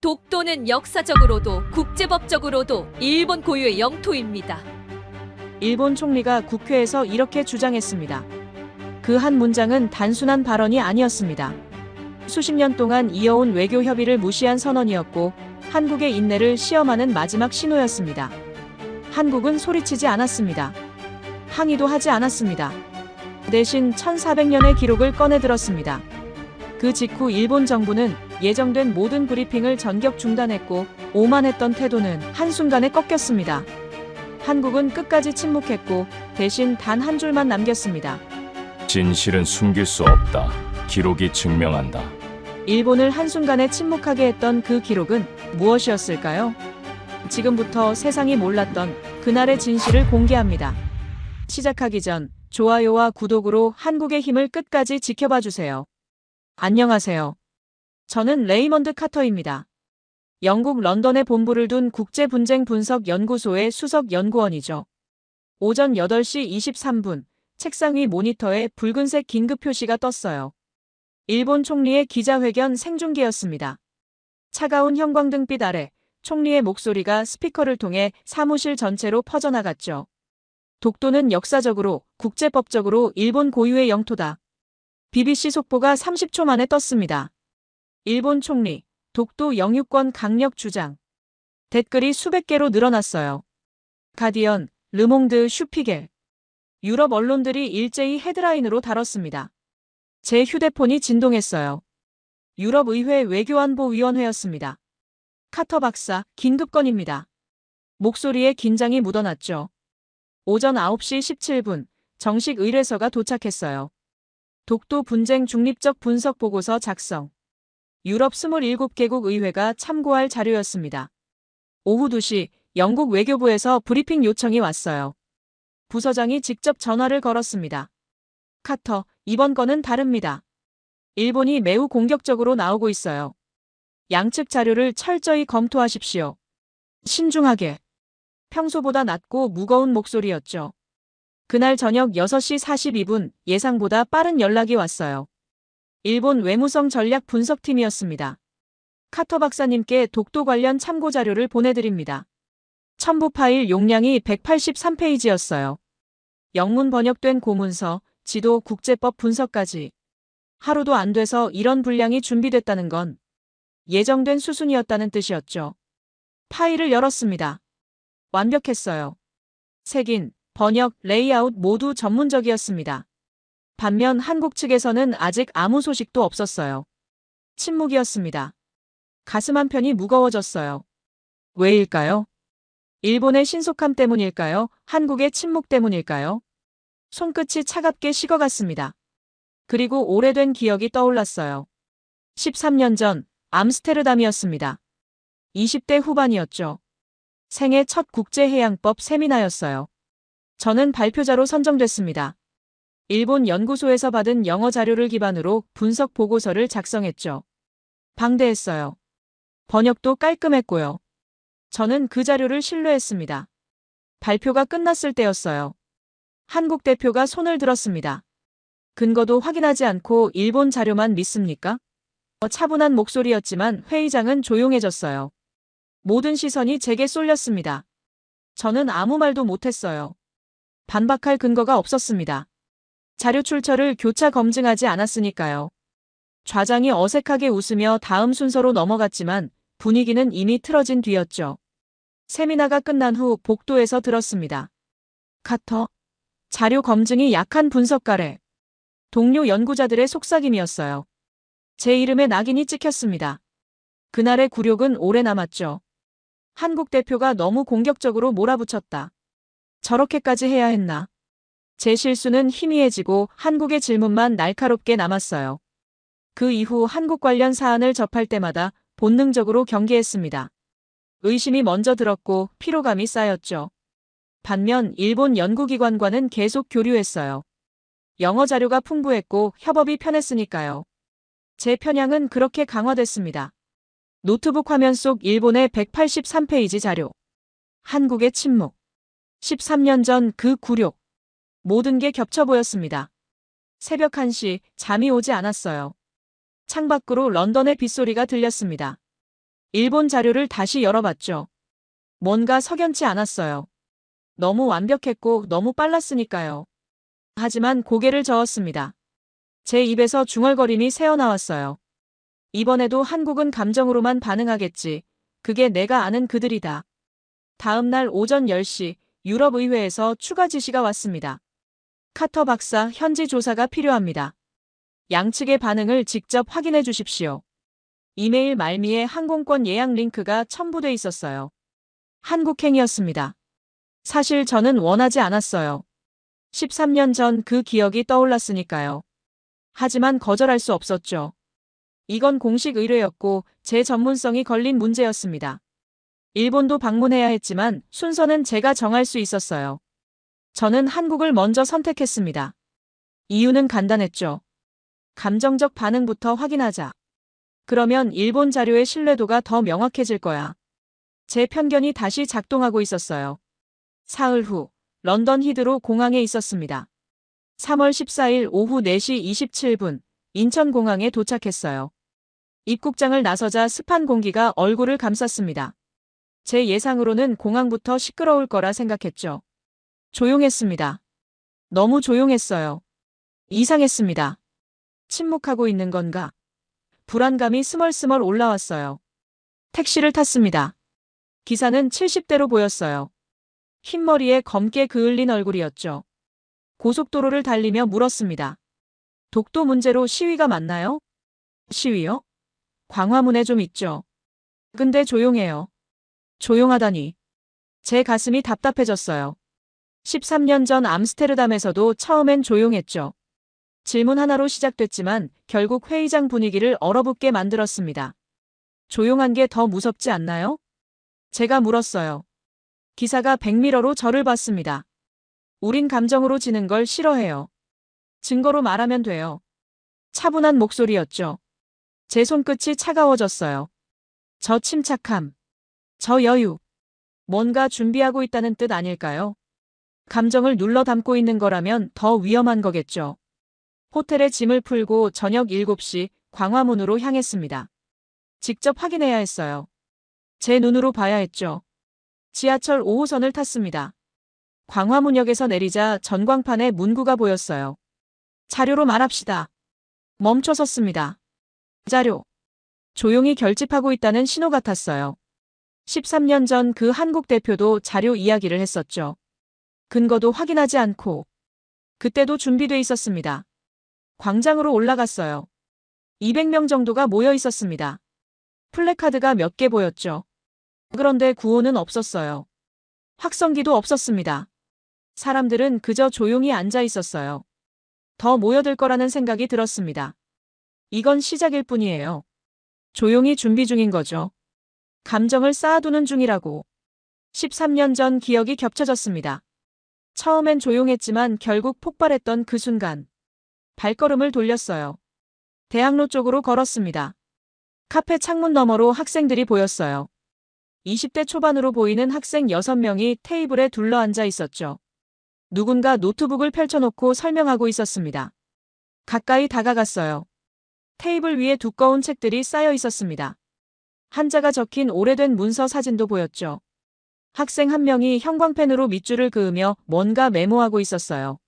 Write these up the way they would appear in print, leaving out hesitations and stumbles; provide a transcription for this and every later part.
독도는 역사적으로도 국제법적으로도 일본 고유의 영토입니다. 일본 총리가 국회에서 이렇게 주장했습니다. 그 한 문장은 단순한 발언이 아니었습니다. 수십 년 동안 이어온 외교 협의를 무시한 선언이었고 한국의 인내를 시험하는 마지막 신호였습니다. 한국은 소리치지 않았습니다. 항의도 하지 않았습니다. 대신 1400년의 기록을 꺼내들었습니다. 그 직후 일본 정부는 예정된 모든 브리핑을 전격 중단했고 오만했던 태도는 한순간에 꺾였습니다. 한국은 끝까지 침묵했고 대신 단 한 줄만 남겼습니다. 진실은 숨길 수 없다. 기록이 증명한다. 일본을 한순간에 침묵하게 했던 그 기록은 무엇이었을까요? 지금부터 세상이 몰랐던 그날의 진실을 공개합니다. 시작하기 전 좋아요와 구독으로 한국의 힘을 끝까지 지켜봐 주세요. 안녕하세요. 저는 레이먼드 카터입니다. 영국 런던에 본부를 둔 국제분쟁분석연구소의 수석 연구원이죠. 오전 8시 23분, 책상 위 모니터에 붉은색 긴급 표시가 떴어요. 일본 총리의 기자회견 생중계였습니다. 차가운 형광등빛 아래 총리의 목소리가 스피커를 통해 사무실 전체로 퍼져나갔죠. 독도는 역사적으로, 국제법적으로 일본 고유의 영토다. BBC 속보가 30초 만에 떴습니다. 일본 총리, 독도 영유권 강력 주장. 댓글이 수백 개로 늘어났어요. 가디언, 르몽드, 슈피겔. 유럽 언론들이 일제히 헤드라인으로 다뤘습니다. 제 휴대폰이 진동했어요. 유럽의회 외교안보위원회였습니다. 카터 박사, 긴급건입니다. 목소리에 긴장이 묻어났죠. 오전 9시 17분, 정식 의뢰서가 도착했어요. 독도 분쟁 중립적 분석 보고서 작성. 유럽 27개국 의회가 참고할 자료였습니다. 오후 2시, 영국 외교부에서 브리핑 요청이 왔어요. 부서장이 직접 전화를 걸었습니다. 카터, 이번 건은 다릅니다. 일본이 매우 공격적으로 나오고 있어요. 양측 자료를 철저히 검토하십시오. 신중하게. 평소보다 낮고 무거운 목소리였죠. 그날 저녁 6시 42분 예상보다 빠른 연락이 왔어요. 일본 외무성 전략 분석팀이었습니다. 카터 박사님께 독도 관련 참고 자료를 보내드립니다. 첨부 파일 용량이 183페이지였어요. 영문 번역된 고문서, 지도, 국제법 분석까지. 하루도 안 돼서 이런 분량이 준비됐다는 건 예정된 수순이었다는 뜻이었죠. 파일을 열었습니다. 완벽했어요. 색인, 번역, 레이아웃 모두 전문적이었습니다. 반면 한국 측에서는 아직 아무 소식도 없었어요. 침묵이었습니다. 가슴 한편이 무거워졌어요. 왜일까요? 일본의 신속함 때문일까요? 한국의 침묵 때문일까요? 손끝이 차갑게 식어갔습니다. 그리고 오래된 기억이 떠올랐어요. 13년 전 암스테르담이었습니다. 20대 후반이었죠. 생애 첫 국제해양법 세미나였어요. 저는 발표자로 선정됐습니다. 일본 연구소에서 받은 영어 자료를 기반으로 분석 보고서를 작성했죠. 방대했어요. 번역도 깔끔했고요. 저는 그 자료를 신뢰했습니다. 발표가 끝났을 때였어요. 한국 대표가 손을 들었습니다. 근거도 확인하지 않고 일본 자료만 믿습니까? 차분한 목소리였지만 회의장은 조용해졌어요. 모든 시선이 제게 쏠렸습니다. 저는 아무 말도 못했어요. 반박할 근거가 없었습니다. 자료 출처를 교차 검증하지 않았으니까요. 좌장이 어색하게 웃으며 다음 순서로 넘어갔지만 분위기는 이미 틀어진 뒤였죠. 세미나가 끝난 후 복도에서 들었습니다. 카터. 자료 검증이 약한 분석가래. 동료 연구자들의 속삭임이었어요. 제 이름에 낙인이 찍혔습니다. 그날의 굴욕은 오래 남았죠. 한국 대표가 너무 공격적으로 몰아붙였다. 저렇게까지 해야 했나? 제 실수는 희미해지고 한국의 질문만 날카롭게 남았어요. 그 이후 한국 관련 사안을 접할 때마다 본능적으로 경계했습니다. 의심이 먼저 들었고 피로감이 쌓였죠. 반면 일본 연구기관과는 계속 교류했어요. 영어 자료가 풍부했고 협업이 편했으니까요. 제 편향은 그렇게 강화됐습니다. 노트북 화면 속 일본의 183페이지 자료. 한국의 침묵. 13년 전 그 굴욕. 모든 게 겹쳐 보였습니다. 새벽 1시 잠이 오지 않았어요. 창밖으로 런던의 빗소리가 들렸습니다. 일본 자료를 다시 열어봤죠. 뭔가 석연치 않았어요. 너무 완벽했고 너무 빨랐으니까요. 하지만 고개를 저었습니다. 제 입에서 중얼거림이 새어나왔어요. 이번에도 한국은 감정으로만 반응하겠지. 그게 내가 아는 그들이다. 다음 날 오전 10시 유럽의회에서 추가 지시가 왔습니다. 카터 박사 현지 조사가 필요합니다. 양측의 반응을 직접 확인해 주십시오. 이메일 말미에 항공권 예약 링크가 첨부돼 있었어요. 한국행이었습니다. 사실 저는 원하지 않았어요. 13년 전 그 기억이 떠올랐으니까요. 하지만 거절할 수 없었죠. 이건 공식 의뢰였고 제 전문성이 걸린 문제였습니다. 일본도 방문해야 했지만 순서는 제가 정할 수 있었어요. 저는 한국을 먼저 선택했습니다. 이유는 간단했죠. 감정적 반응부터 확인하자. 그러면 일본 자료의 신뢰도가 더 명확해질 거야. 제 편견이 다시 작동하고 있었어요. 사흘 후 런던 히드로 공항에 있었습니다. 3월 14일 오후 4시 27분 인천공항에 도착했어요. 입국장을 나서자 습한 공기가 얼굴을 감쌌습니다. 제 예상으로는 공항부터 시끄러울 거라 생각했죠. 조용했습니다. 너무 조용했어요. 이상했습니다. 침묵하고 있는 건가? 불안감이 스멀스멀 올라왔어요. 택시를 탔습니다. 기사는 70대로 보였어요. 흰머리에 검게 그을린 얼굴이었죠. 고속도로를 달리며 물었습니다. 독도 문제로 시위가 맞나요? 시위요? 광화문에 좀 있죠. 근데 조용해요. 조용하다니. 제 가슴이 답답해졌어요. 13년 전 암스테르담에서도 처음엔 조용했죠. 질문 하나로 시작됐지만 결국 회의장 분위기를 얼어붙게 만들었습니다. 조용한 게 더 무섭지 않나요? 제가 물었어요. 기사가 백미러로 저를 봤습니다. 우린 감정으로 지는 걸 싫어해요. 증거로 말하면 돼요. 차분한 목소리였죠. 제 손끝이 차가워졌어요. 저 침착함. 저 여유. 뭔가 준비하고 있다는 뜻 아닐까요? 감정을 눌러 담고 있는 거라면 더 위험한 거겠죠. 호텔에 짐을 풀고 저녁 7시 광화문으로 향했습니다. 직접 확인해야 했어요. 제 눈으로 봐야 했죠. 지하철 5호선을 탔습니다. 광화문역에서 내리자 전광판에 문구가 보였어요. 자료로 말합시다. 멈춰 섰습니다. 자료. 조용히 결집하고 있다는 신호 같았어요. 13년 전 그 한국 대표도 자료 이야기를 했었죠. 근거도 확인하지 않고. 그때도 준비돼 있었습니다. 광장으로 올라갔어요. 200명 정도가 모여 있었습니다. 플래카드가 몇 개 보였죠. 그런데 구호는 없었어요. 확성기도 없었습니다. 사람들은 그저 조용히 앉아 있었어요. 더 모여들 거라는 생각이 들었습니다. 이건 시작일 뿐이에요. 조용히 준비 중인 거죠. 감정을 쌓아두는 중이라고. 13년 전 기억이 겹쳐졌습니다. 처음엔 조용했지만 결국 폭발했던 그 순간. 발걸음을 돌렸어요. 대학로 쪽으로 걸었습니다. 카페 창문 너머로 학생들이 보였어요. 20대 초반으로 보이는 학생 6명이 테이블에 둘러앉아 있었죠. 누군가 노트북을 펼쳐놓고 설명하고 있었습니다. 가까이 다가갔어요. 테이블 위에 두꺼운 책들이 쌓여 있었습니다. 한자가 적힌 오래된 문서 사진도 보였죠. 학생 한 명이 형광펜으로 밑줄을 그으며 뭔가 메모하고 있었어요.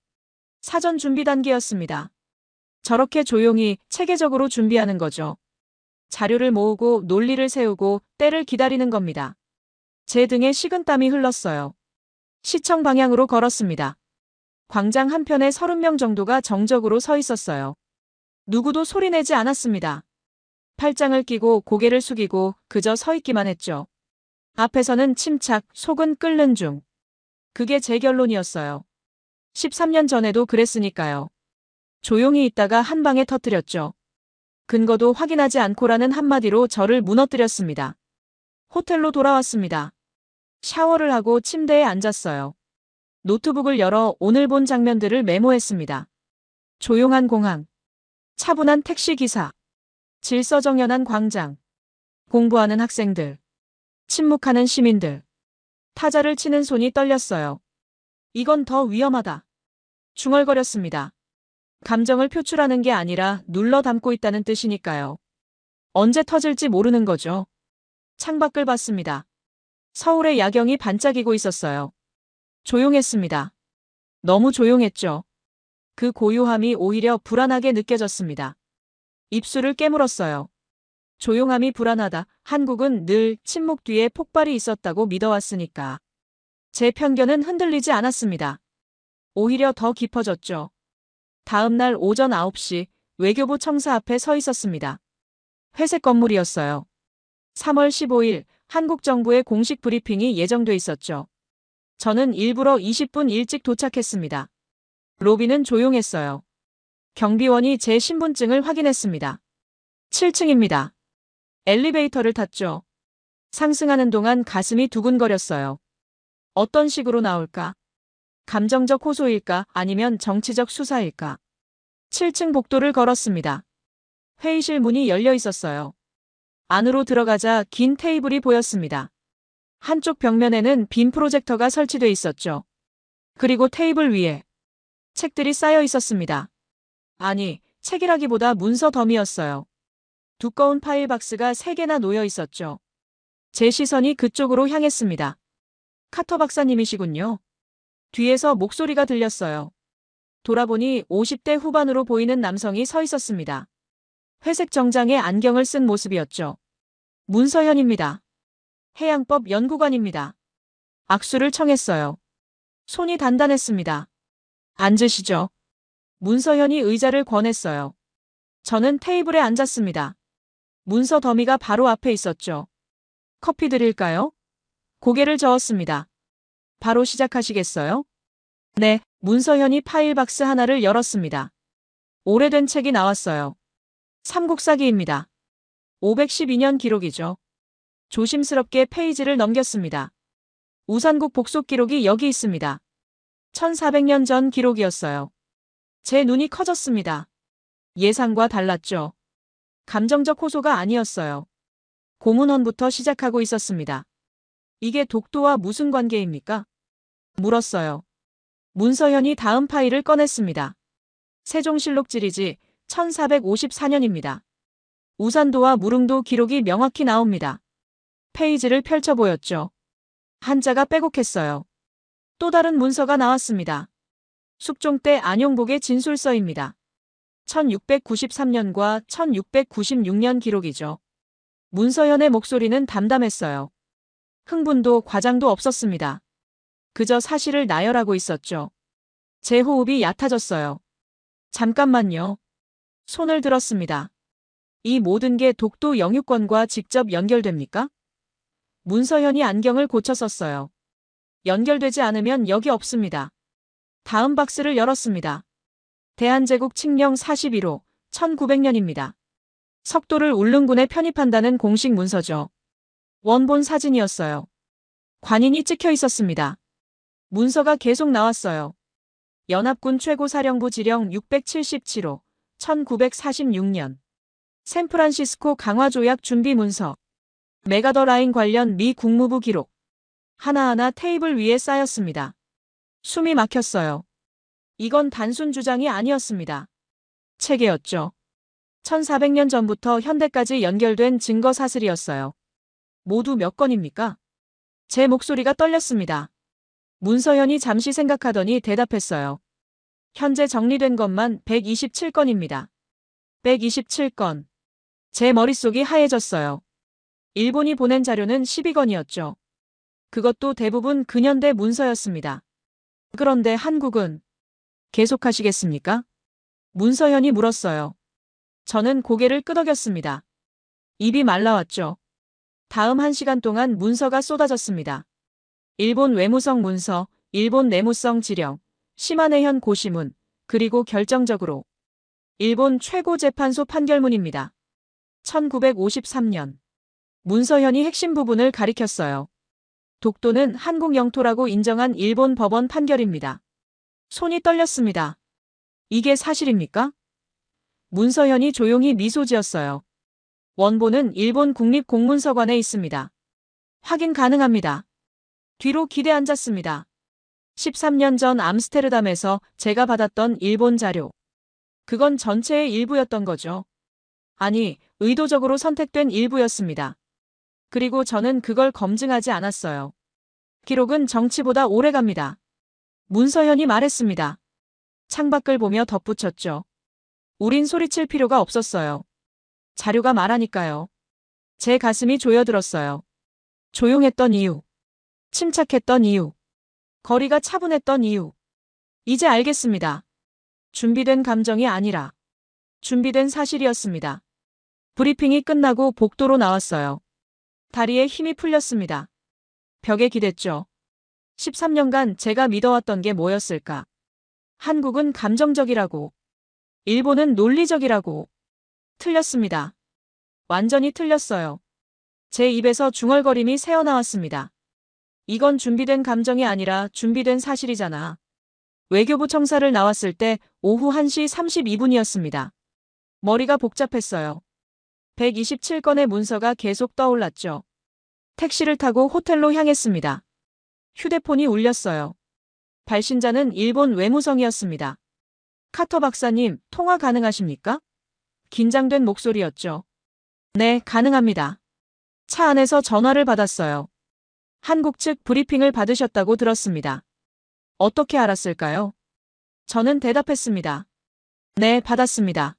사전 준비 단계였습니다. 저렇게 조용히 체계적으로 준비하는 거죠. 자료를 모으고 논리를 세우고 때를 기다리는 겁니다. 제 등에 식은땀이 흘렀어요. 시청 방향으로 걸었습니다. 광장 한편에 30명 정도가 정적으로 서 있었어요. 누구도 소리내지 않았습니다. 팔짱을 끼고 고개를 숙이고 그저 서 있기만 했죠. 앞에서는 침착, 속은 끓는 중. 그게 제 결론이었어요. 13년 전에도 그랬으니까요. 조용히 있다가 한 방에 터뜨렸죠. 근거도 확인하지 않고라는 한마디로 저를 무너뜨렸습니다. 호텔로 돌아왔습니다. 샤워를 하고 침대에 앉았어요. 노트북을 열어 오늘 본 장면들을 메모했습니다. 조용한 공항. 차분한 택시기사. 질서정연한 광장. 공부하는 학생들. 침묵하는 시민들. 타자를 치는 손이 떨렸어요. 이건 더 위험하다. 중얼거렸습니다. 감정을 표출하는 게 아니라 눌러 담고 있다는 뜻이니까요. 언제 터질지 모르는 거죠. 창밖을 봤습니다. 서울의 야경이 반짝이고 있었어요. 조용했습니다. 너무 조용했죠. 그 고요함이 오히려 불안하게 느껴졌습니다. 입술을 깨물었어요. 조용함이 불안하다. 한국은 늘 침묵 뒤에 폭발이 있었다고 믿어왔으니까. 제 편견은 흔들리지 않았습니다. 오히려 더 깊어졌죠. 다음 날 오전 9시 외교부 청사 앞에 서 있었습니다. 회색 건물이었어요. 3월 15일 한국 정부의 공식 브리핑이 예정돼 있었죠. 저는 일부러 20분 일찍 도착했습니다. 로비는 조용했어요. 경비원이 제 신분증을 확인했습니다. 7층입니다. 엘리베이터를 탔죠. 상승하는 동안 가슴이 두근거렸어요. 어떤 식으로 나올까? 감정적 호소일까? 아니면 정치적 수사일까? 7층 복도를 걸었습니다. 회의실 문이 열려 있었어요. 안으로 들어가자 긴 테이블이 보였습니다. 한쪽 벽면에는 빔 프로젝터가 설치돼 있었죠. 그리고 테이블 위에 책들이 쌓여 있었습니다. 아니, 책이라기보다 문서 덤이었어요. 두꺼운 파일 박스가 3개나 놓여 있었죠. 제 시선이 그쪽으로 향했습니다. 카터 박사님이시군요. 뒤에서 목소리가 들렸어요. 돌아보니 50대 후반으로 보이는 남성이 서 있었습니다. 회색 정장에 안경을 쓴 모습이었죠. 문서현입니다. 해양법 연구관입니다. 악수를 청했어요. 손이 단단했습니다. 앉으시죠. 문서현이 의자를 권했어요. 저는 테이블에 앉았습니다. 문서 더미가 바로 앞에 있었죠. 커피 드릴까요? 고개를 저었습니다. 바로 시작하시겠어요? 네, 문서현이 파일 박스 하나를 열었습니다. 오래된 책이 나왔어요. 삼국사기입니다. 512년 기록이죠. 조심스럽게 페이지를 넘겼습니다. 우산국 복속 기록이 여기 있습니다. 1400년 전 기록이었어요. 제 눈이 커졌습니다. 예상과 달랐죠. 감정적 호소가 아니었어요. 고문헌부터 시작하고 있었습니다. 이게 독도와 무슨 관계입니까? 물었어요. 문서현이 다음 파일을 꺼냈습니다. 세종실록 지리지 1454년입니다. 우산도와 무릉도 기록이 명확히 나옵니다. 페이지를 펼쳐 보였죠. 한자가 빼곡했어요. 또 다른 문서가 나왔습니다. 숙종 때 안용복의 진술서입니다. 1693년과 1696년 기록이죠. 문서현의 목소리는 담담했어요. 흥분도 과장도 없었습니다. 그저 사실을 나열하고 있었죠. 제 호흡이 얕아졌어요. 잠깐만요. 손을 들었습니다. 이 모든 게 독도 영유권과 직접 연결됩니까? 문서현이 안경을 고쳐 썼어요. 연결되지 않으면 여기 없습니다. 다음 박스를 열었습니다. 대한제국 칙령 41호 1900년입니다. 석도를 울릉군에 편입한다는 공식 문서죠. 원본 사진이었어요. 관인이 찍혀 있었습니다. 문서가 계속 나왔어요. 연합군 최고사령부 지령 677호 1946년 샌프란시스코 강화조약 준비 문서 메가더라인 관련 미 국무부 기록 하나하나 테이블 위에 쌓였습니다. 숨이 막혔어요. 이건 단순 주장이 아니었습니다. 체계였죠. 1400년 전부터 현대까지 연결된 증거 사슬이었어요. 모두 몇 건입니까? 제 목소리가 떨렸습니다. 문서현이 잠시 생각하더니 대답했어요. 현재 정리된 것만 127건입니다. 127건. 제 머릿속이 하얘졌어요. 일본이 보낸 자료는 12건이었죠. 그것도 대부분 근현대 문서였습니다. 그런데 한국은 계속하시겠습니까? 문서현이 물었어요. 저는 고개를 끄덕였습니다. 입이 말라왔죠. 다음 1시간 동안 문서가 쏟아졌습니다. 일본 외무성 문서, 일본 내무성 지령, 시마네현 고시문, 그리고 결정적으로 일본 최고재판소 판결문입니다. 1953년. 문서현이 핵심 부분을 가리켰어요. 독도는 한국 영토라고 인정한 일본 법원 판결입니다. 손이 떨렸습니다. 이게 사실입니까? 문서현이 조용히 미소 지었어요. 원본은 일본 국립공문서관에 있습니다. 확인 가능합니다. 뒤로 기대 앉았습니다. 13년 전 암스테르담에서 제가 받았던 일본 자료. 그건 전체의 일부였던 거죠. 아니, 의도적으로 선택된 일부였습니다. 그리고 저는 그걸 검증하지 않았어요. 기록은 정치보다 오래 갑니다. 문서현이 말했습니다. 창밖을 보며 덧붙였죠. 우린 소리칠 필요가 없었어요. 자료가 말하니까요. 제 가슴이 조여들었어요. 조용했던 이유. 침착했던 이유. 거리가 차분했던 이유. 이제 알겠습니다. 준비된 감정이 아니라 준비된 사실이었습니다. 브리핑이 끝나고 복도로 나왔어요. 다리에 힘이 풀렸습니다. 벽에 기댔죠. 13년간 제가 믿어왔던 게 뭐였을까? 한국은 감정적이라고. 일본은 논리적이라고. 틀렸습니다. 완전히 틀렸어요. 제 입에서 중얼거림이 새어나왔습니다. 이건 준비된 감정이 아니라 준비된 사실이잖아. 외교부 청사를 나왔을 때 오후 1시 32분이었습니다. 머리가 복잡했어요. 127건의 문서가 계속 떠올랐죠. 택시를 타고 호텔로 향했습니다. 휴대폰이 울렸어요. 발신자는 일본 외무성이었습니다. 카터 박사님, 통화 가능하십니까? 긴장된 목소리였죠. 네, 가능합니다. 차 안에서 전화를 받았어요. 한국 측 브리핑을 받으셨다고 들었습니다. 어떻게 알았을까요? 저는 대답했습니다. 네, 받았습니다.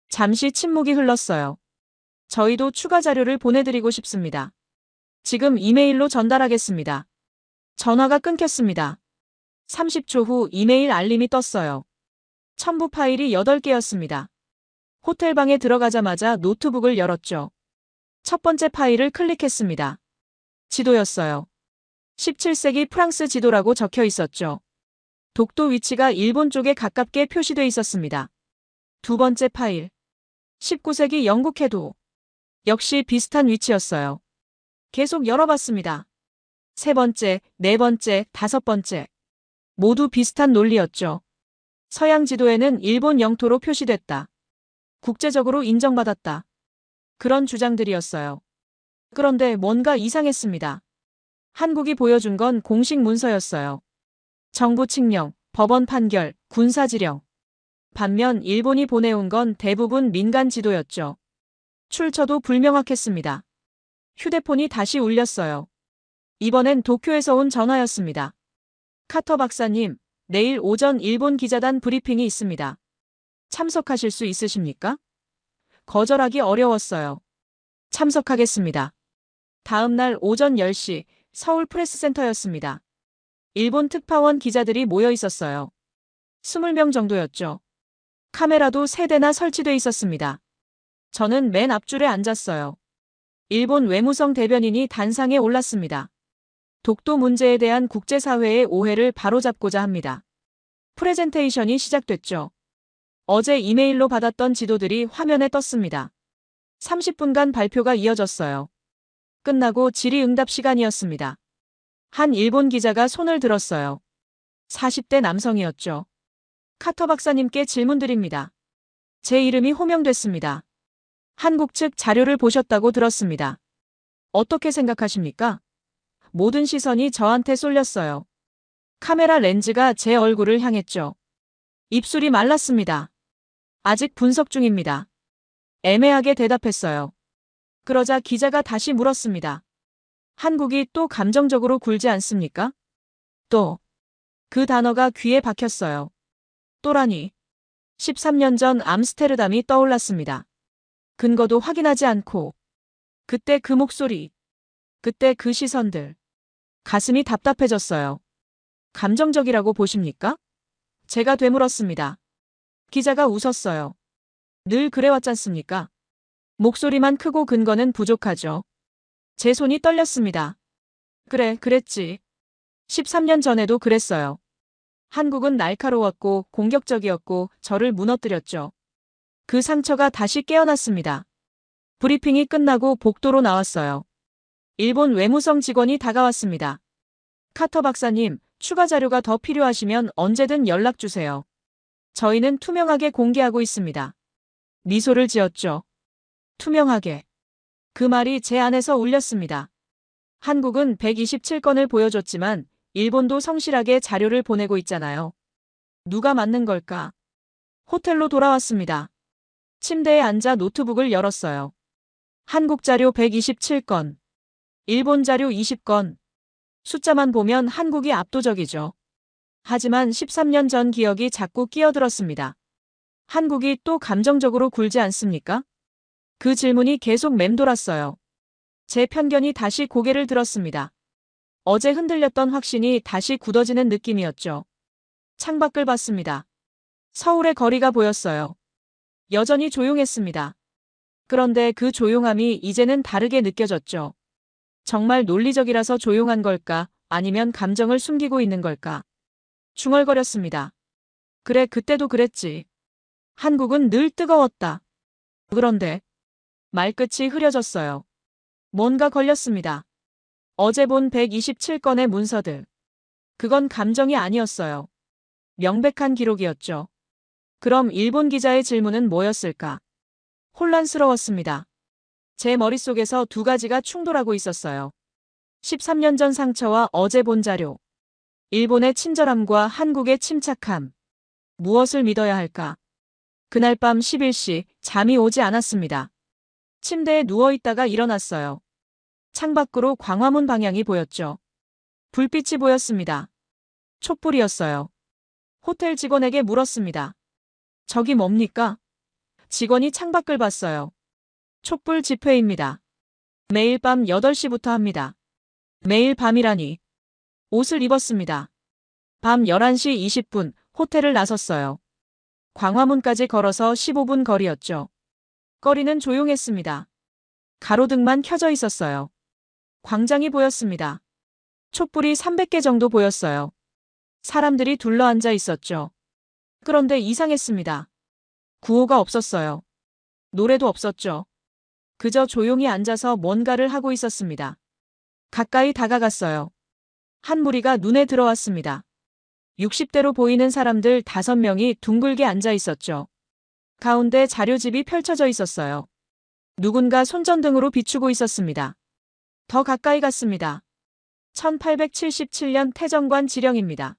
잠시 침묵이 흘렀어요. 저희도 추가 자료를 보내드리고 싶습니다. 지금 이메일로 전달하겠습니다. 전화가 끊겼습니다. 30초 후 이메일 알림이 떴어요. 첨부 파일이 8개였습니다. 호텔방에 들어가자마자 노트북을 열었죠. 첫 번째 파일을 클릭했습니다. 지도였어요. 17세기 프랑스 지도라고 적혀 있었죠. 독도 위치가 일본 쪽에 가깝게 표시돼 있었습니다. 두 번째 파일. 19세기 영국 해도. 역시 비슷한 위치였어요. 계속 열어봤습니다. 세 번째, 네 번째, 다섯 번째. 모두 비슷한 논리였죠. 서양 지도에는 일본 영토로 표시됐다. 국제적으로 인정받았다. 그런 주장들이었어요. 그런데 뭔가 이상했습니다. 한국이 보여준 건 공식 문서였어요. 정부 칙령, 법원 판결, 군사지령. 반면 일본이 보내온 건 대부분 민간 지도였죠. 출처도 불명확했습니다. 휴대폰이 다시 울렸어요. 이번엔 도쿄에서 온 전화였습니다. 카터 박사님, 내일 오전 일본 기자단 브리핑이 있습니다. 참석하실 수 있으십니까? 거절하기 어려웠어요. 참석하겠습니다. 다음 날 오전 10시 서울 프레스센터였습니다. 일본 특파원 기자들이 모여 있었어요. 20명 정도였죠. 카메라도 3대나 설치돼 있었습니다. 저는 맨 앞줄에 앉았어요. 일본 외무성 대변인이 단상에 올랐습니다. 독도 문제에 대한 국제사회의 오해를 바로잡고자 합니다. 프레젠테이션이 시작됐죠. 어제 이메일로 받았던 지도들이 화면에 떴습니다. 30분간 발표가 이어졌어요. 끝나고 질의응답 시간이었습니다. 한 일본 기자가 손을 들었어요. 40대 남성이었죠. 카터 박사님께 질문드립니다. 제 이름이 호명됐습니다. 한국 측 자료를 보셨다고 들었습니다. 어떻게 생각하십니까? 모든 시선이 저한테 쏠렸어요. 카메라 렌즈가 제 얼굴을 향했죠. 입술이 말랐습니다. 아직 분석 중입니다. 애매하게 대답했어요. 그러자 기자가 다시 물었습니다. 한국이 또 감정적으로 굴지 않습니까? 또. 그 단어가 귀에 박혔어요. 또라니. 13년 전 암스테르담이 떠올랐습니다. 근거도 확인하지 않고. 그때 그 목소리. 그때 그 시선들. 가슴이 답답해졌어요. 감정적이라고 보십니까? 제가 되물었습니다. 기자가 웃었어요. 늘 그래왔잖습니까? 목소리만 크고 근거는 부족하죠. 제 손이 떨렸습니다. 그래, 그랬지. 13년 전에도 그랬어요. 한국은 날카로웠고 공격적이었고 저를 무너뜨렸죠. 그 상처가 다시 깨어났습니다. 브리핑이 끝나고 복도로 나왔어요. 일본 외무성 직원이 다가왔습니다. 카터 박사님, 추가 자료가 더 필요하시면 언제든 연락 주세요. 저희는 투명하게 공개하고 있습니다. 미소를 지었죠. 투명하게. 그 말이 제 안에서 울렸습니다. 한국은 127건을 보여줬지만 일본도 성실하게 자료를 보내고 있잖아요. 누가 맞는 걸까? 호텔로 돌아왔습니다. 침대에 앉아 노트북을 열었어요. 한국 자료 127건. 일본 자료 20건. 숫자만 보면 한국이 압도적이죠. 하지만 13년 전 기억이 자꾸 끼어들었습니다. 한국이 또 감정적으로 굴지 않습니까? 그 질문이 계속 맴돌았어요. 제 편견이 다시 고개를 들었습니다. 어제 흔들렸던 확신이 다시 굳어지는 느낌이었죠. 창밖을 봤습니다. 서울의 거리가 보였어요. 여전히 조용했습니다. 그런데 그 조용함이 이제는 다르게 느껴졌죠. 정말 논리적이라서 조용한 걸까? 아니면 감정을 숨기고 있는 걸까? 중얼거렸습니다. 그래, 그때도 그랬지. 한국은 늘 뜨거웠다. 그런데 말끝이 흐려졌어요. 뭔가 걸렸습니다. 어제 본 127건의 문서들. 그건 감정이 아니었어요. 명백한 기록이었죠. 그럼 일본 기자의 질문은 뭐였을까? 혼란스러웠습니다. 제 머릿속에서 두 가지가 충돌하고 있었어요. 13년 전 상처와 어제 본 자료. 일본의 친절함과 한국의 침착함. 무엇을 믿어야 할까? 그날 밤 11시 잠이 오지 않았습니다. 침대에 누워있다가 일어났어요. 창밖으로 광화문 방향이 보였죠. 불빛이 보였습니다. 촛불이었어요. 호텔 직원에게 물었습니다. 저기 뭡니까? 직원이 창밖을 봤어요. 촛불 집회입니다. 매일 밤 8시부터 합니다. 매일 밤이라니. 옷을 입었습니다. 밤 11시 20분 호텔을 나섰어요. 광화문까지 걸어서 15분 거리였죠. 거리는 조용했습니다. 가로등만 켜져 있었어요. 광장이 보였습니다. 촛불이 300개 정도 보였어요. 사람들이 둘러앉아 있었죠. 그런데 이상했습니다. 구호가 없었어요. 노래도 없었죠. 그저 조용히 앉아서 뭔가를 하고 있었습니다. 가까이 다가갔어요. 한 무리가 눈에 들어왔습니다. 60대로 보이는 사람들 5명이 둥글게 앉아 있었죠. 가운데 자료집이 펼쳐져 있었어요. 누군가 손전등으로 비추고 있었습니다. 더 가까이 갔습니다. 1877년 태정관 지령입니다.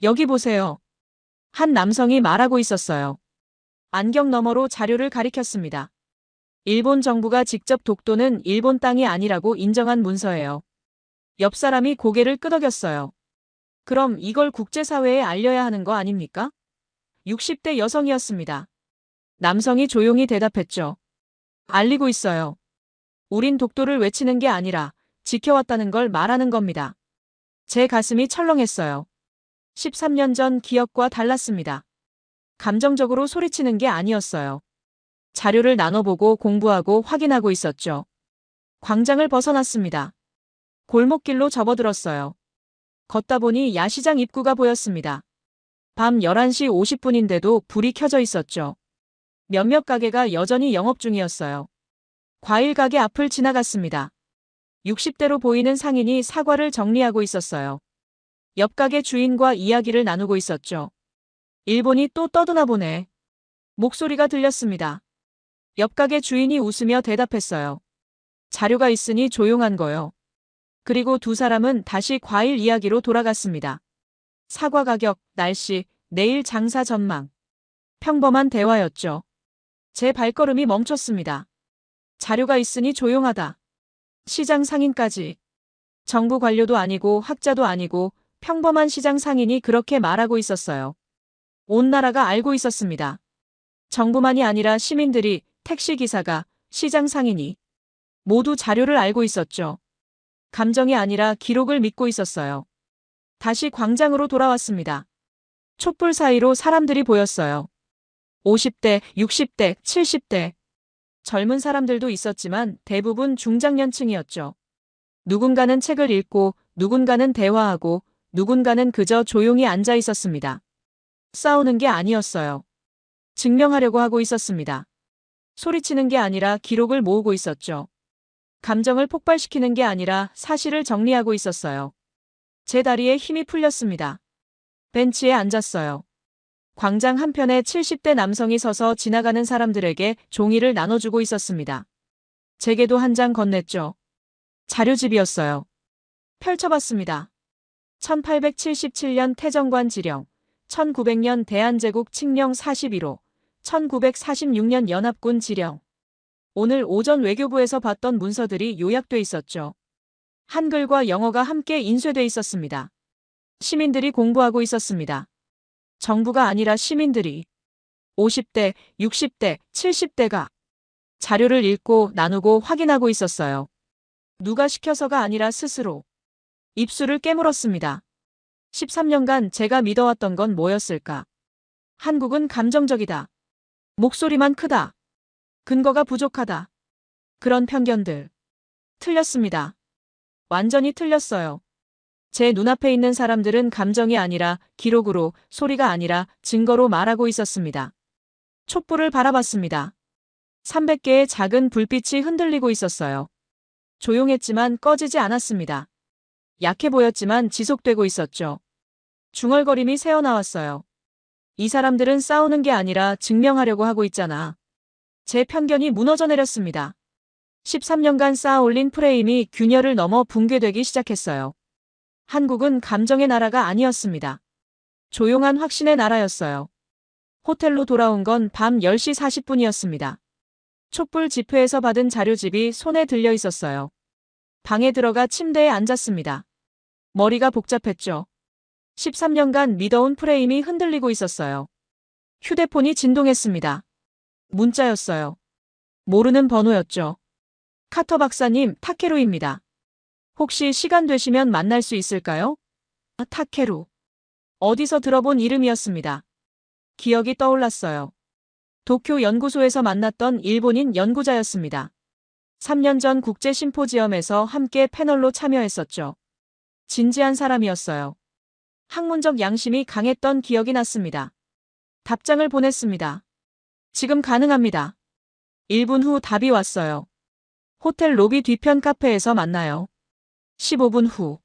여기 보세요. 한 남성이 말하고 있었어요. 안경 너머로 자료를 가리켰습니다. 일본 정부가 직접 독도는 일본 땅이 아니라고 인정한 문서예요. 옆 사람이 고개를 끄덕였어요. 그럼 이걸 국제사회에 알려야 하는 거 아닙니까? 60대 여성이었습니다. 남성이 조용히 대답했죠. 알리고 있어요. 우린 독도를 외치는 게 아니라 지켜왔다는 걸 말하는 겁니다. 제 가슴이 철렁했어요. 13년 전 기억과 달랐습니다. 감정적으로 소리치는 게 아니었어요. 자료를 나눠보고 공부하고 확인하고 있었죠. 광장을 벗어났습니다. 골목길로 접어들었어요. 걷다 보니 야시장 입구가 보였습니다. 밤 11시 50분인데도 불이 켜져 있었죠. 몇몇 가게가 여전히 영업 중이었어요. 과일 가게 앞을 지나갔습니다. 60대로 보이는 상인이 사과를 정리하고 있었어요. 옆 가게 주인과 이야기를 나누고 있었죠. 일본이 또 떠드나 보네. 목소리가 들렸습니다. 옆 가게 주인이 웃으며 대답했어요. 자료가 있으니 조용한 거요. 그리고 두 사람은 다시 과일 이야기로 돌아갔습니다. 사과 가격, 날씨, 내일 장사 전망. 평범한 대화였죠. 제 발걸음이 멈췄습니다. 자료가 있으니 조용하다. 시장 상인까지. 정부 관료도 아니고 학자도 아니고 평범한 시장 상인이 그렇게 말하고 있었어요. 온 나라가 알고 있었습니다. 정부만이 아니라 시민들이, 택시기사가, 시장 상인이 모두 자료를 알고 있었죠. 감정이 아니라 기록을 믿고 있었어요. 다시 광장으로 돌아왔습니다. 촛불 사이로 사람들이 보였어요. 50대, 60대, 70대. 젊은 사람들도 있었지만 대부분 중장년층이었죠. 누군가는 책을 읽고, 누군가는 대화하고, 누군가는 그저 조용히 앉아 있었습니다. 싸우는 게 아니었어요. 증명하려고 하고 있었습니다. 소리치는 게 아니라 기록을 모으고 있었죠. 감정을 폭발시키는 게 아니라 사실을 정리하고 있었어요. 제 다리에 힘이 풀렸습니다. 벤치에 앉았어요. 광장 한편에 70대 남성이 서서 지나가는 사람들에게 종이를 나눠주고 있었습니다. 제게도 한 장 건넸죠. 자료집이었어요. 펼쳐봤습니다. 1877년 태정관 지령, 1900년 대한제국 칙령 41호, 1946년 연합군 지령. 오늘 오전 외교부에서 봤던 문서들이 요약돼 있었죠. 한글과 영어가 함께 인쇄돼 있었습니다. 시민들이 공부하고 있었습니다. 정부가 아니라 시민들이 50대, 60대, 70대가 자료를 읽고 나누고 확인하고 있었어요. 누가 시켜서가 아니라 스스로 입술을 깨물었습니다. 13년간 제가 믿어왔던 건 뭐였을까? 한국은 감정적이다. 목소리만 크다. 근거가 부족하다. 그런 편견들. 틀렸습니다. 완전히 틀렸어요. 제 눈앞에 있는 사람들은 감정이 아니라 기록으로, 소리가 아니라 증거로 말하고 있었습니다. 촛불을 바라봤습니다. 300개의 작은 불빛이 흔들리고 있었어요. 조용했지만 꺼지지 않았습니다. 약해 보였지만 지속되고 있었죠. 중얼거림이 새어나왔어요. 이 사람들은 싸우는 게 아니라 증명하려고 하고 있잖아. 제 편견이 무너져 내렸습니다. 13년간 쌓아올린 프레임이 균열을 넘어 붕괴되기 시작했어요. 한국은 감정의 나라가 아니었습니다. 조용한 확신의 나라였어요. 호텔로 돌아온 건 밤 10시 40분이었습니다. 촛불 집회에서 받은 자료집이 손에 들려 있었어요. 방에 들어가 침대에 앉았습니다. 머리가 복잡했죠. 13년간 믿어온 프레임이 흔들리고 있었어요. 휴대폰이 진동했습니다. 문자였어요. 모르는 번호였죠. 카터 박사님, 타케루입니다. 혹시 시간 되시면 만날 수 있을까요? 타케루. 어디서 들어본 이름이었습니다. 기억이 떠올랐어요. 도쿄 연구소에서 만났던 일본인 연구자였습니다. 3년 전 국제 심포지엄에서 함께 패널로 참여했었죠. 진지한 사람이었어요. 학문적 양심이 강했던 기억이 났습니다. 답장을 보냈습니다. 지금 가능합니다. 1분 후 답이 왔어요. 호텔 로비 뒤편 카페에서 만나요. 15분 후.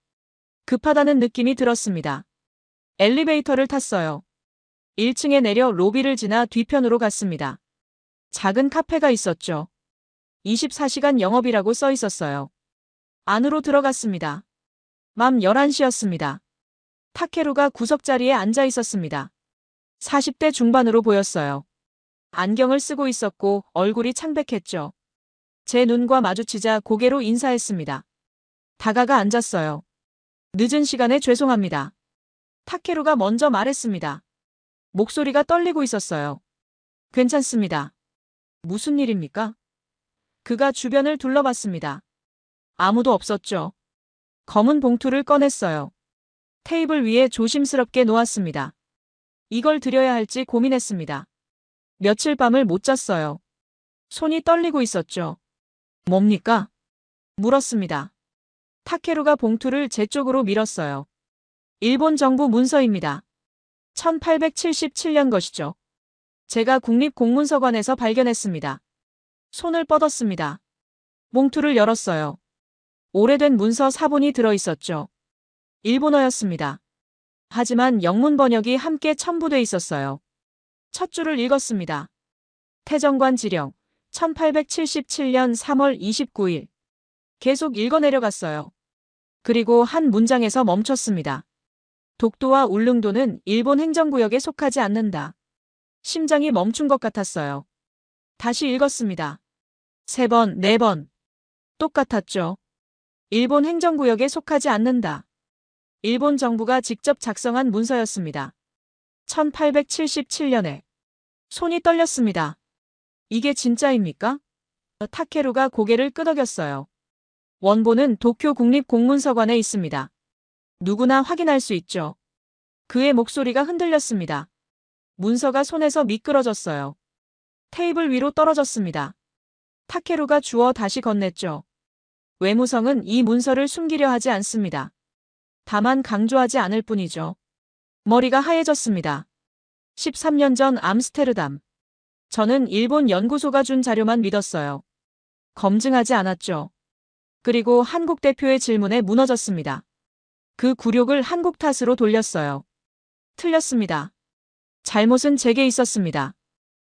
급하다는 느낌이 들었습니다. 엘리베이터를 탔어요. 1층에 내려 로비를 지나 뒤편으로 갔습니다. 작은 카페가 있었죠. 24시간 영업이라고 써 있었어요. 안으로 들어갔습니다. 밤 11시였습니다. 타케루가 구석자리에 앉아 있었습니다. 40대 중반으로 보였어요. 안경을 쓰고 있었고 얼굴이 창백했죠. 제 눈과 마주치자 고개로 인사했습니다. 다가가 앉았어요. 늦은 시간에 죄송합니다. 타케루가 먼저 말했습니다. 목소리가 떨리고 있었어요. 괜찮습니다. 무슨 일입니까? 그가 주변을 둘러봤습니다. 아무도 없었죠. 검은 봉투를 꺼냈어요. 테이블 위에 조심스럽게 놓았습니다. 이걸 드려야 할지 고민했습니다. 며칠 밤을 못 잤어요. 손이 떨리고 있었죠. 뭡니까? 물었습니다. 타케루가 봉투를 제 쪽으로 밀었어요. 일본 정부 문서입니다. 1877년 것이죠. 제가 국립공문서관에서 발견했습니다. 손을 뻗었습니다. 봉투를 열었어요. 오래된 문서 사본이 들어있었죠. 일본어였습니다. 하지만 영문 번역이 함께 첨부돼 있었어요. 첫 줄을 읽었습니다. 태정관 지령, 1877년 3월 29일. 계속 읽어내려갔어요. 그리고 한 문장에서 멈췄습니다. 독도와 울릉도는 일본 행정구역에 속하지 않는다. 심장이 멈춘 것 같았어요. 다시 읽었습니다. 3번, 4번. 똑같았죠. 일본 행정구역에 속하지 않는다. 일본 정부가 직접 작성한 문서였습니다. 1877년에. 손이 떨렸습니다. 이게 진짜입니까? 타케루가 고개를 끄덕였어요. 원본은 도쿄 국립공문서관에 있습니다. 누구나 확인할 수 있죠. 그의 목소리가 흔들렸습니다. 문서가 손에서 미끄러졌어요. 테이블 위로 떨어졌습니다. 타케루가 주워 다시 건넸죠. 외무성은 이 문서를 숨기려 하지 않습니다. 다만 강조하지 않을 뿐이죠. 머리가 하얘졌습니다. 13년 전 암스테르담. 저는 일본 연구소가 준 자료만 믿었어요. 검증하지 않았죠. 그리고 한국 대표의 질문에 무너졌습니다. 그 굴욕을 한국 탓으로 돌렸어요. 틀렸습니다. 잘못은 제게 있었습니다.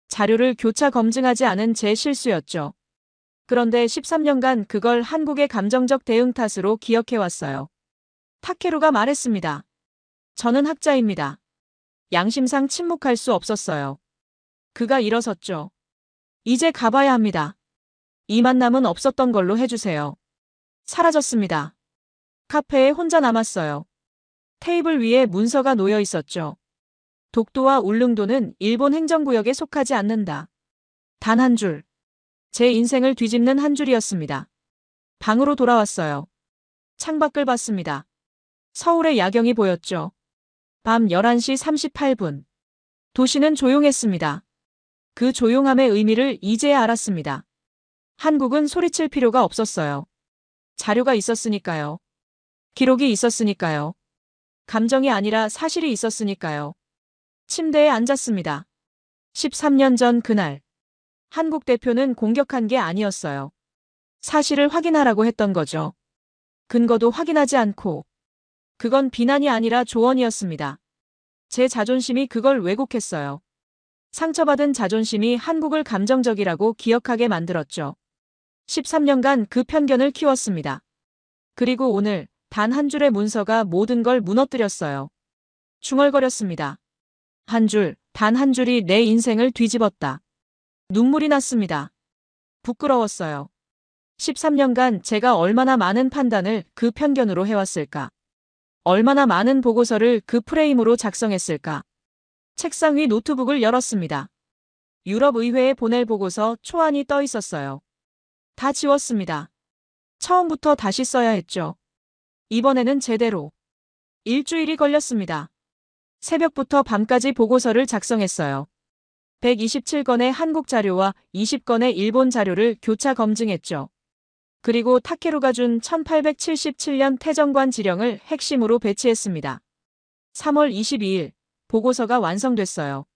자료를 교차 검증하지 않은 제 실수였죠. 그런데 13년간 그걸 한국의 감정적 대응 탓으로 기억해왔어요. 타케루가 말했습니다. 저는 학자입니다. 양심상 침묵할 수 없었어요. 그가 일어섰죠. 이제 가봐야 합니다. 이 만남은 없었던 걸로 해주세요. 사라졌습니다. 카페에 혼자 남았어요. 테이블 위에 문서가 놓여 있었죠. 독도와 울릉도는 일본 행정구역에 속하지 않는다. 단 한 줄. 제 인생을 뒤집는 한 줄이었습니다. 방으로 돌아왔어요. 창밖을 봤습니다. 서울의 야경이 보였죠. 밤 11시 38분. 도시는 조용했습니다. 그 조용함의 의미를 이제야 알았습니다. 한국은 소리칠 필요가 없었어요. 자료가 있었으니까요. 기록이 있었으니까요. 감정이 아니라 사실이 있었으니까요. 침대에 앉았습니다. 13년 전 그날. 한국 대표는 공격한 게 아니었어요. 사실을 확인하라고 했던 거죠. 근거도 확인하지 않고. 그건 비난이 아니라 조언이었습니다. 제 자존심이 그걸 왜곡했어요. 상처받은 자존심이 한국을 감정적이라고 기억하게 만들었죠. 13년간 그 편견을 키웠습니다. 그리고 오늘 단 한 줄의 문서가 모든 걸 무너뜨렸어요. 중얼거렸습니다. 한 줄, 단 한 줄이 내 인생을 뒤집었다. 눈물이 났습니다. 부끄러웠어요. 13년간 제가 얼마나 많은 판단을 그 편견으로 해왔을까? 얼마나 많은 보고서를 그 프레임으로 작성했을까? 책상 위 노트북을 열었습니다. 유럽의회에 보낼 보고서 초안이 떠 있었어요. 다 지웠습니다. 처음부터 다시 써야 했죠. 이번에는 제대로. 일주일이 걸렸습니다. 새벽부터 밤까지 보고서를 작성했어요. 127건의 한국 자료와 20건의 일본 자료를 교차 검증했죠. 그리고 타케루가 준 1877년 태정관 지령을 핵심으로 배치했습니다. 3월 22일 보고서가 완성됐어요.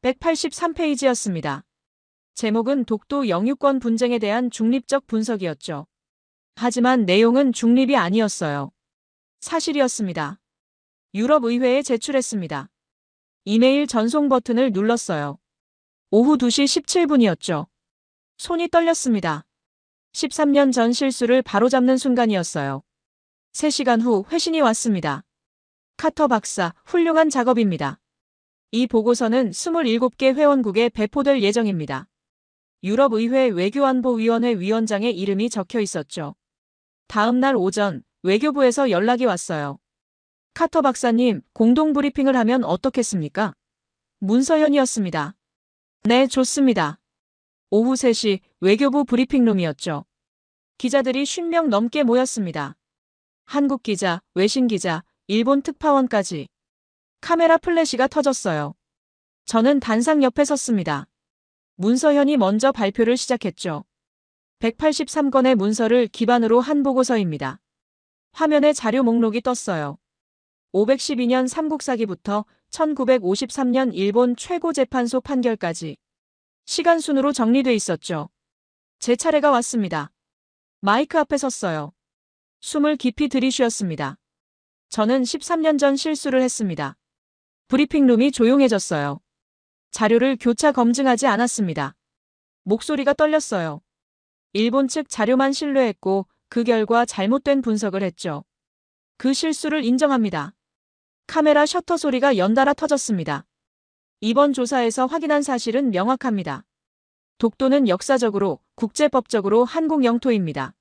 183페이지였습니다. 제목은 독도 영유권 분쟁에 대한 중립적 분석이었죠. 하지만 내용은 중립이 아니었어요. 사실이었습니다. 유럽의회에 제출했습니다. 이메일 전송 버튼을 눌렀어요. 오후 2시 17분이었죠. 손이 떨렸습니다. 13년 전 실수를 바로잡는 순간이었어요. 3시간 후 회신이 왔습니다. 카터 박사, 훌륭한 작업입니다. 이 보고서는 27개 회원국에 배포될 예정입니다. 유럽의회 외교안보위원회 위원장의 이름이 적혀 있었죠. 다음 날 오전 외교부에서 연락이 왔어요. 카터 박사님, 공동 브리핑을 하면 어떻겠습니까? 문서현이었습니다. 네, 좋습니다. 오후 3시 외교부 브리핑룸이었죠. 기자들이 50명 넘게 모였습니다. 한국 기자, 외신 기자, 일본 특파원까지. 카메라 플래시가 터졌어요. 저는 단상 옆에 섰습니다. 문서현이 먼저 발표를 시작했죠. 183건의 문서를 기반으로 한 보고서입니다. 화면에 자료 목록이 떴어요. 512년 삼국사기부터 1953년 일본 최고재판소 판결까지 시간 순으로 정리돼 있었죠. 제 차례가 왔습니다. 마이크 앞에 섰어요. 숨을 깊이 들이쉬었습니다. 저는 13년 전 실수를 했습니다. 브리핑룸이 조용해졌어요. 자료를 교차 검증하지 않았습니다. 목소리가 떨렸어요. 일본 측 자료만 신뢰했고 그 결과 잘못된 분석을 했죠. 그 실수를 인정합니다. 카메라 셔터 소리가 연달아 터졌습니다. 이번 조사에서 확인한 사실은 명확합니다. 독도는 역사적으로, 국제법적으로 한국 영토입니다.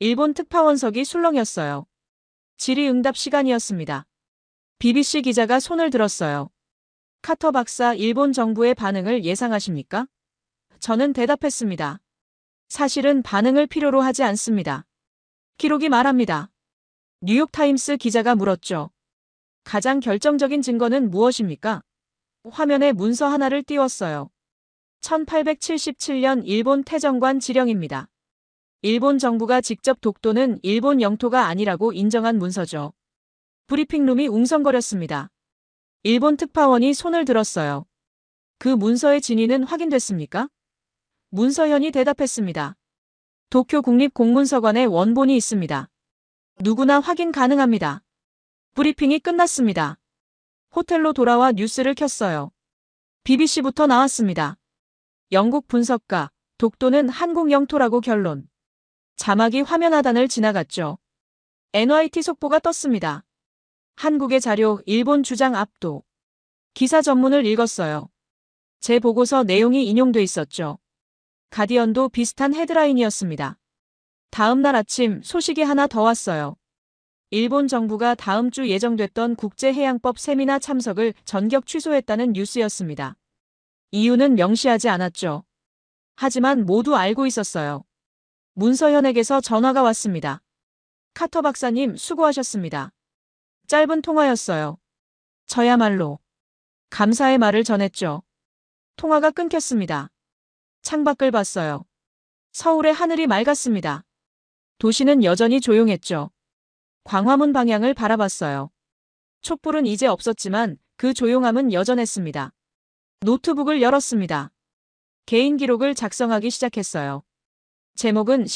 일본 특파원석이 술렁였어요. 질의응답 시간이었습니다. BBC 기자가 손을 들었어요. 카터 박사, 일본 정부의 반응을 예상하십니까? 저는 대답했습니다. 사실은 반응을 필요로 하지 않습니다. 기록이 말합니다. 뉴욕타임스 기자가 물었죠. 가장 결정적인 증거는 무엇입니까? 화면에 문서 하나를 띄웠어요. 1877년 일본 태정관 지령입니다. 일본 정부가 직접 독도는 일본 영토가 아니라고 인정한 문서죠. 브리핑룸이 웅성거렸습니다. 일본 특파원이 손을 들었어요. 그 문서의 진위는 확인됐습니까? 문서현이 대답했습니다. 도쿄 국립공문서관에 원본이 있습니다. 누구나 확인 가능합니다. 브리핑이 끝났습니다. 호텔로 돌아와 뉴스를 켰어요. BBC부터 나왔습니다. 영국 분석가, 독도는 한국 영토라고 결론. 자막이 화면 하단을 지나갔죠. NYT 속보가 떴습니다. 한국의 자료, 일본 주장 압도. 기사 전문을 읽었어요. 제 보고서 내용이 인용돼 있었죠. 가디언도 비슷한 헤드라인이었습니다. 다음 날 아침 소식이 하나 더 왔어요. 일본 정부가 다음 주 예정됐던 국제해양법 세미나 참석을 전격 취소했다는 뉴스였습니다. 이유는 명시하지 않았죠. 하지만 모두 알고 있었어요. 문서현에게서 전화가 왔습니다. 카터 박사님 수고하셨습니다. 짧은 통화였어요. 저야말로 감사의 말을 전했죠. 통화가 끊겼습니다. 창밖을 봤어요. 서울의 하늘이 맑았습니다. 도시는 여전히 조용했죠. 광화문 방향을 바라봤어요. 촛불은 이제 없었지만 그 조용함은 여전했습니다. 노트북을 열었습니다. 개인 기록을 작성하기 시작했어요. 제목은